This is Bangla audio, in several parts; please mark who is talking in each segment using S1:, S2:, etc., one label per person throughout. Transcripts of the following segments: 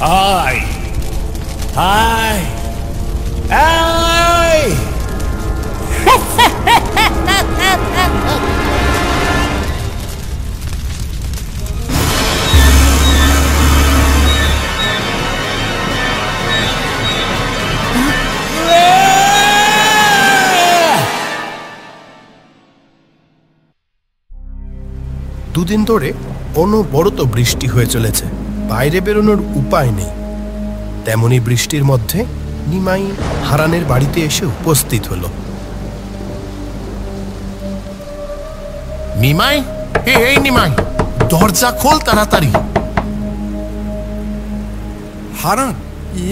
S1: আয় আয় আয়।
S2: দুদিন ধরে অনবরত বৃষ্টি হয়ে চলেছে, বাইরে বেরোনোর উপায় নেই। তেমনি বৃষ্টির মধ্যে নিমাই হারানের বাড়িতে এসে উপস্থিত হলো।
S3: নিমাই, এই নিমাই, দরজা খোল তাড়াতাড়ি।
S4: হারান,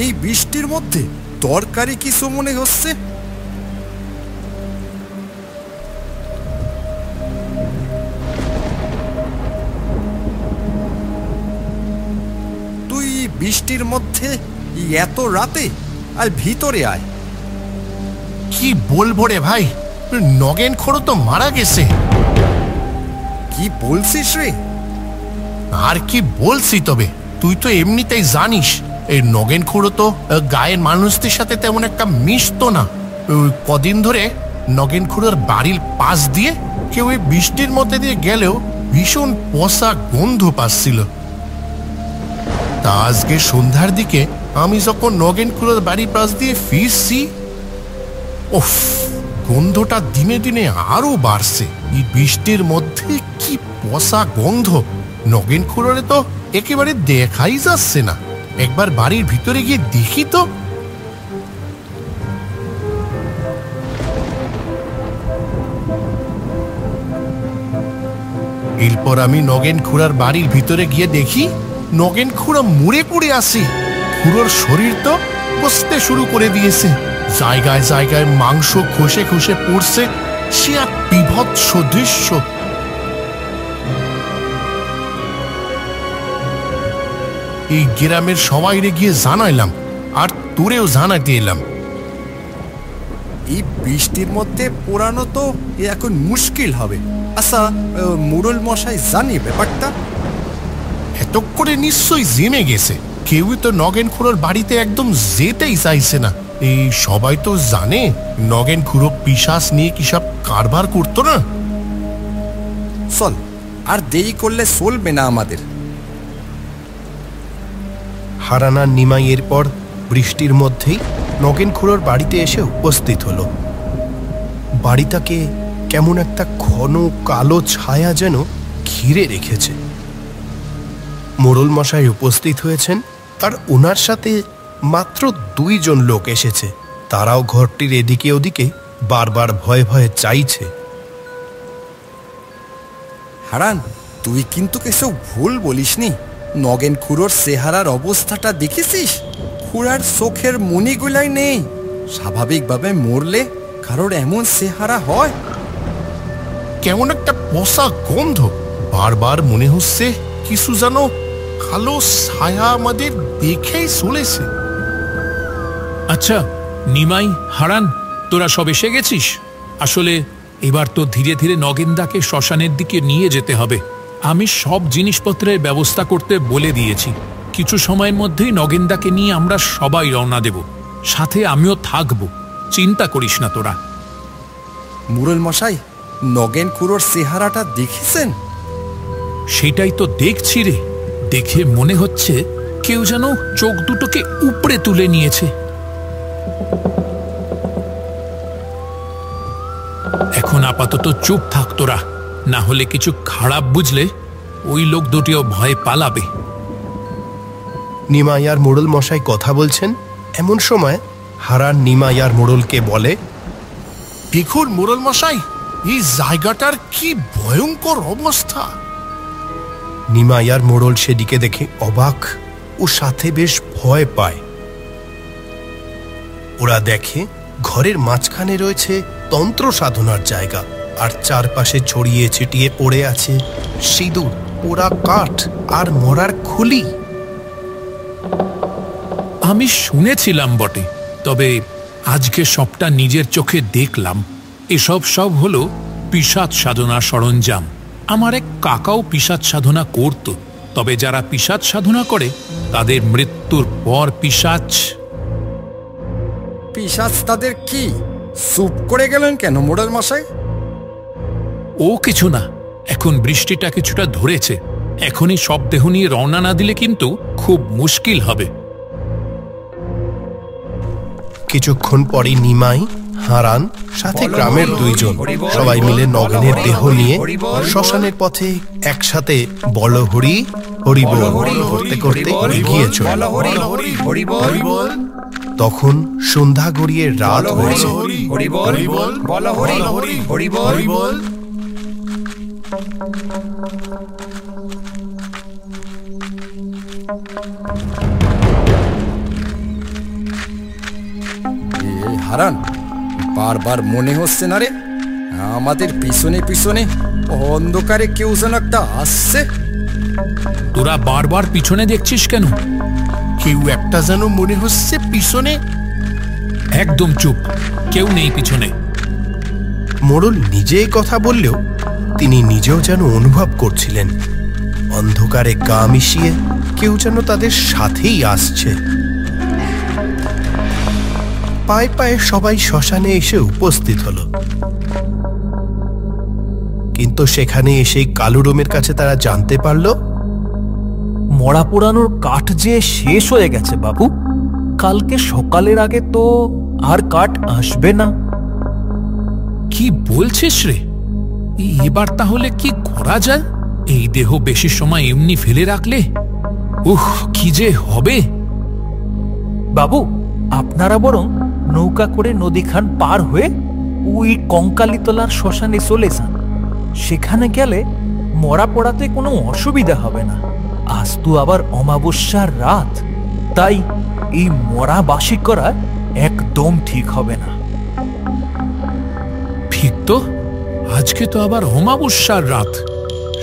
S4: এই বৃষ্টির মধ্যে তরকারি কিছু মনে হচ্ছে? তুই বৃষ্টির মধ্যে এত রাতে? আর ভিতরে আয়।
S3: কি বলবো রে ভাই, নগেন খোড়ো তো মারা গেছে।
S4: কি বলছিস রে?
S3: আর কি বলছি, তবে তুই তো এমনিতেই জানিস এই নগেন খুড়ো তো গায়ের মানুষদের সাথে তেমন একটা মিশতো না। কদিন ধরে নগেন খুড়োর বাড়ির পাশ দিয়ে কেউ এই বৃষ্টির মধ্যে দিয়ে গেলেও ভীষণ পচা গন্ধ পাচ্ছিল। তা আজকে সন্ধ্যার দিকে আমি যখন নগেন খুড়োর বাড়ির পাশ দিয়ে ফিরছি, ওফ, গন্ধটা দিনে দিনে আরো বাড়ছে। এই বৃষ্টির মধ্যে কি পচা গন্ধ, নগেন খুড়োরে তো একেবারে দেখাই যাচ্ছে না। একবার বাড়ির ভিতরে গিয়ে দেখি তো। এরপর আমি নগেন খুড়ার বাড়ির ভিতরে গিয়ে দেখি নগেন খুড়া মুড়ে পড়ে আসে। খুড়োর শরীর তো বসতে শুরু করে দিয়েছে, জায়গায় জায়গায় মাংস খসে খসে পড়ছে। সে এক বিভৎস দৃশ্য। এই গ্রামের সবাইরে গিয়ে জানাইলাম, আর তোরেও জানাইতে এলাম।
S4: এই বৃষ্টির মধ্যে পোড়ানো তো এখন মুশকিল হবে। আচ্ছা, মুরল মশাই জানি ব্যাপারটা?
S3: এত করে নিশ্চয়ই জেনে গেছে। কেউই তো নগেন খুড়োর বাড়িতে একদম যেতেই চাইছে না। এই সবাই তো জানে নগেন খুড়ো পিশাচ নিয়ে কি সব কারবার করতো না।
S4: চল, আর দেরি করলে চলবে না আমাদের।
S2: হারান আর নিমাই এরপর বৃষ্টির মধ্যেই নগেন খুড়োর বাড়িতে এসে উপস্থিত হলো। বাড়িটাকে কেমন একটা ঘন কালো ছায়া যেন ঘিরে রেখেছে। মোড়ল মশাই উপস্থিত হয়েছেন, আর ওনার সাথে মাত্র 2 জন লোক এসেছে। তারাও ঘরটির এদিকে ওদিকে বারবার ভয়ে ভয়ে চাইছে।
S4: হারান, তুই কিন্তু কিছু ভুল বলিসনি। নগেন খুড়োর চেহারার অবস্থাটা দেখেছিস? খুড়ার চোখের মণিগুলাই নেই। স্বাভাবিকভাবে মরলে কারোর এমন চেহারা হয়?
S3: কেমন একটা পচা গন্ধ, বারবার মনে হচ্ছে কিছু যেন কালো ছায়া আমাদের দেখেই চলেছে।
S1: আচ্ছা নিমাই, হারান, তোরা সব এসে গেছিস? আসলে এবার তো ধীরে ধীরে নগেনদাকে শ্মশানের দিকে নিয়ে যেতে হবে। আমি সব জিনিসপত্রের ব্যবস্থা করতে বলে দিয়েছি। কিছু সময়ের মধ্যেই নগেনদাকে নিয়ে আমরা সবাই রওনা দেব, সাথে আমিও থাকব। চিন্তা করিস না তোরা।
S4: মুরল মশাই, নগেন খুড়োর চেহারাটা দেখেছেন?
S1: সেটাই তো দেখছি রে। দেখে মনে হচ্ছে কেউ যেন চোখ দুটোকে উপড়ে তুলে নিয়েছে। এখন আপাতত চুপ থাক তোরা, না হলে কিছু খারাপ বুঝলে ওই লোক দুটিও ভয় পালাবে।
S2: নিমাই আর মোড়ল মশাই কথা বলছেন, এমন সময় হারান নিমাই আর মোড়লকে বলে,
S3: দেখুন মোড়ল মশাই, এই জায়গাটার কি ভয়ঙ্কর অবস্থা।
S2: নিমাই আর মোড়ল সেদিকে দেখে অবাক ও সাথে বেশ ভয় পায়। ওরা দেখে ঘরের মাঝখানে রয়েছে তন্ত্র সাধনার জায়গা, আর চারপাশে ছড়িয়ে ছিটিয়ে পড়ে আছে সিঁদুর, পোড়া কাঠ আর মরার খুলি।
S1: আমি শুনেছিলাম বটে, তবে আজকে সবটা নিজের চোখে দেখলাম। এসব সব হলো পিশাচ সাধনার সরঞ্জাম। আমার এক কাকাও পিশাচ সাধনা করত, তবে যারা পিশাচ সাধনা করে তাদের মৃত্যুর পর পিশাচ।
S4: পিশাচ তাদের কি চুপ করে গেলেন কেন মোড়ল মশাই?
S1: ও কিছু না, এখন বৃষ্টিটা কিছুটা ধরেছে। এখনই সব দেহ নিয়ে রওনা না দিলে কিন্তু খুব মুশকিল হবে।
S2: কিছুক্ষণ পরই নিমাই, হারান সাথে গ্রামের দুইজন সবাই মিলে নগেনের দেহ নিয়ে শ্মশানের পথে একসাথে বল হরি হরি বল করতে করতে এগিয়ে চলল। তখন সন্ধ্যা গড়িয়ে রাত হয়েছে।
S4: হারান, বারবার মনে হচ্ছে না রে আমাদের পিছনে পিছনে অন্ধকারে কেউ যেন একটা আসছে?
S1: তোরা বারবার পিছনে দেখছিস কেন?
S3: কেউ একটা যেন মনে হচ্ছে পিছনে।
S1: একদম চুপ, কেউ নেই পিছনে।
S2: মোড়ল নিজে কথা বললেও তিনি নিজেও যেন অনুভব করছিলেন অন্ধকারে গা মিশিয়ে কেউ যেন তাদের সাথেই আসছে। পায়ে পায়ে সবাই শ্মশানে এসে উপস্থিত হলো, কিন্তু সেখানে এসে কালুডোমের কাছে তারা জানতে পারল
S5: মরা পোড়ানোর কাঠ যে শেষ হয়ে গেছে বাবু। কালকে সকালের আগে তো আর কাঠ আসবে না।
S1: কি বলছিস রে? এবার তাহলে কি করা যায়? এই দেহ বেশি সময় এমনি ফেলে রাখলে কি যে হবে।
S5: বাবু, আপনারা বরং নৌকা করে নদীখান পার হয়ে ওই কঙ্কালীতলার শ্মশানে চলে যান। সেখানে গেলে মরা পড়াতে কোনো অসুবিধা হবে না। আজ তো আবার অমাবস্যার রাত, তাই এই মরা বাসি করা একদম ঠিক হবে না।
S1: ঠিক তো, আজকে তো আবার অমাবস্যার রাত।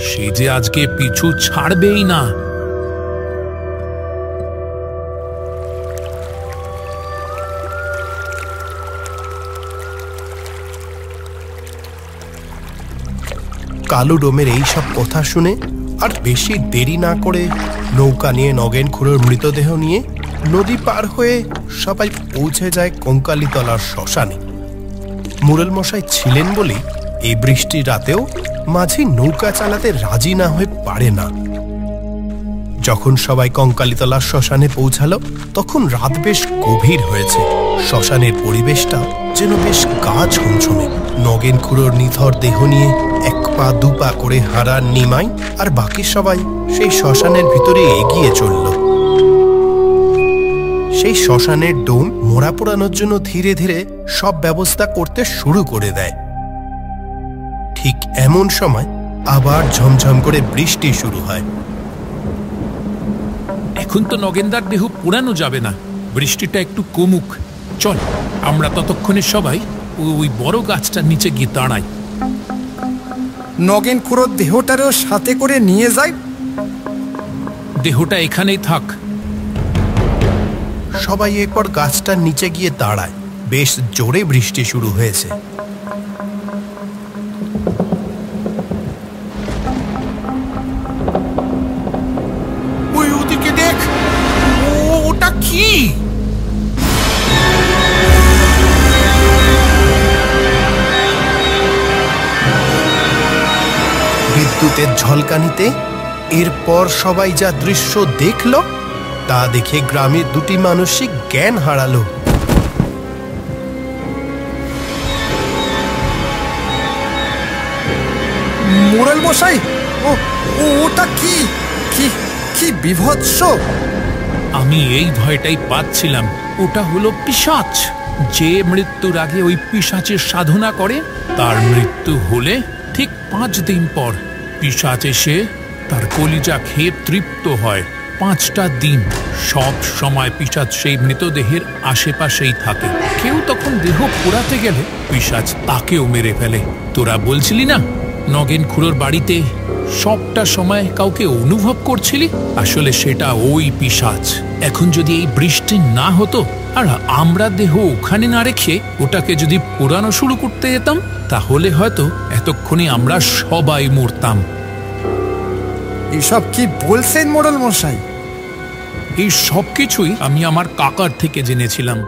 S1: সে যে আজকে পিছু ছাড়বেই না।
S2: কালুডোমের এই সব কথা শুনে আর বেশি দেরি না করে নৌকা নিয়ে নগেন খুড়োর মৃতদেহ নিয়ে নদী পার হয়ে সবাই পৌঁছে যায় কঙ্কালীতলার শ্মশানে। মুরল মশাই ছিলেন বলে এই বৃষ্টির রাতেও মাঝি নৌকা চালাতে রাজি না হয়ে পারে না। যখন সবাই কঙ্কালীতলার শ্মশানে পৌঁছালো তখন রাত বেশ গভীর হয়েছে। শ্মশানের পরিবেশটা যেন বেশ গা ছমছমে। নগেন খুড়োর নিথর দেহ নিয়ে এক পা দু পা করে হারান, নিমাই আর বাকি সবাই সেই শ্মশানের ভিতরে এগিয়ে চলল। সেই শ্মশানের ডোম মোড়া পোড়ানোর জন্য ধীরে ধীরে সব ব্যবস্থা করতে শুরু করে দেয়। ঠিক এমন সময় আবার ঝমঝম করে বৃষ্টি শুরু হয়।
S1: এখন তো নগেনদার দেহ পোড়ানো যাবে না, বৃষ্টিটা একটু কমুক। চল, আমরা ততক্ষণে সবাই ওই বড় গাছটার নিচে গিয়ে দাঁড়াই।
S4: নগেন খুড়োর দেহটারও সাথে করে নিয়ে যাই।
S1: দেহটা এখানেই থাক।
S2: সবাই এরপর গাছটার নিচে গিয়ে দাঁড়ায়। বেশ জোরে বৃষ্টি শুরু হয়েছে।
S3: ওই ওদিকে দেখ, ওটা কি?
S2: বিদ্যুতের ঝলকানিতে এরপর সবাই যা দৃশ্য দেখল তা দেখে গ্রামের দুটি মানসিক জ্ঞান হারালো।
S4: মোড়ল মশাই, ওটা কি কি কি বিভৎস!
S1: আমি এই ভয়টাই পাচ্ছিলাম। ওটা হলো পিশাচ। যে মৃত্যুর আগে ওই পিশাচের সাধনা করে তার মৃত্যু হলে ঠিক 5 দিন পর পিশাচ এসে তার কলিজা খেয়ে তৃপ্ত হয়। 5টা দিন সব সময় পিশাচ সেই মৃতদেহের আশেপাশেই থাকে। কেউ তখন দেহ পোড়াতে গেলে পিশাচ তাকেও মেরে ফেলে। তোরা বলছিলি না নগেন খুড়োর বাড়িতে সবটা সময় কাউকে অনুভব করছিলি? আসলে সেটা ওই পিশাচ। এখন যদি এই বৃষ্টি না হতো আর আমরা দেহ ওখানে না রেখে ওটাকে যদি পোড়ানো শুরু করতে যেতাম, তাহলে হয়তো এতক্ষণে আমরা সবাই মরতাম।
S4: এসব কি বলছেন মোড়ল মশাই?
S1: এই সব কিছুই আমি আমার কাকার থেকে জেনেছিলাম।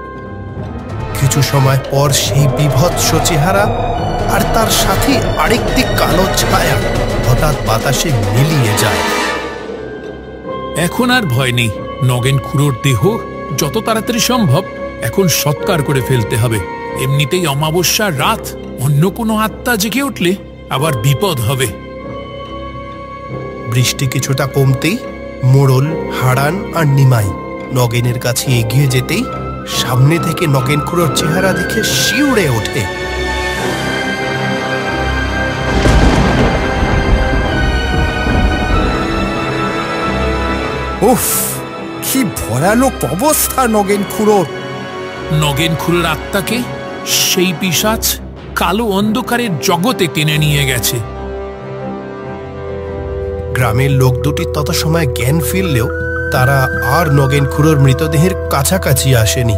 S2: কিছু সময় পর সেই বিভৎস চেহারা আর তার সাথে আরেকটি কালো ছায়া হঠাৎ বাতাসে মিলিয়ে যায়।
S1: এখন আর ভয় নেই। নগেন খুড়োর দেহ যত তাড়াতাড়ি সম্ভব এখন সৎকার করে ফেলতে হবে। এমনিতেই অমাবস্যার রাত, অন্য কোনো আত্মা জেগে উঠলে আবার বিপদ হবে।
S2: বৃষ্টি কিছুটা কমতেই মোড়ল, হারান আর নিমাই নগেনের কাছে এগিয়ে যেতেই সামনে থেকে নগেন খুড়োর চেহারা দেখে শিউরে ওঠে।
S4: উফ, কি ভয়ানক অবস্থা নগেন খুড়োর।
S1: নগেন খুড়োর আত্মাকে সেই পিশাচ কালো অন্ধকারের জগতে টেনে নিয়ে গেছে।
S2: গ্রামের লোক দুটি তত সময় জ্ঞান ফিরলেও তারা আর নগেন খুড়োর মৃতদেহের কাছাকাছি আসেনি।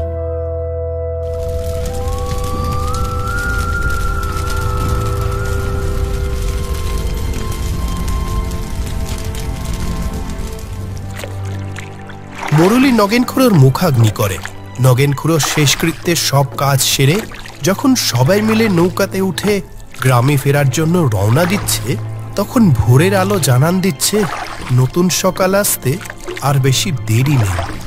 S2: মুরলী নগেন খুড়োর মুখাগ্নি করে। নগেন খুড়োর শেষকৃত্যের সব কাজ সেরে যখন সবাই মিলে নৌকাতে উঠে গ্রামে ফেরার জন্য রওনা দিচ্ছে, তখন ভোরের আলো জানান দিচ্ছে নতুন সকাল আসতে আর বেশি দেরি নেই।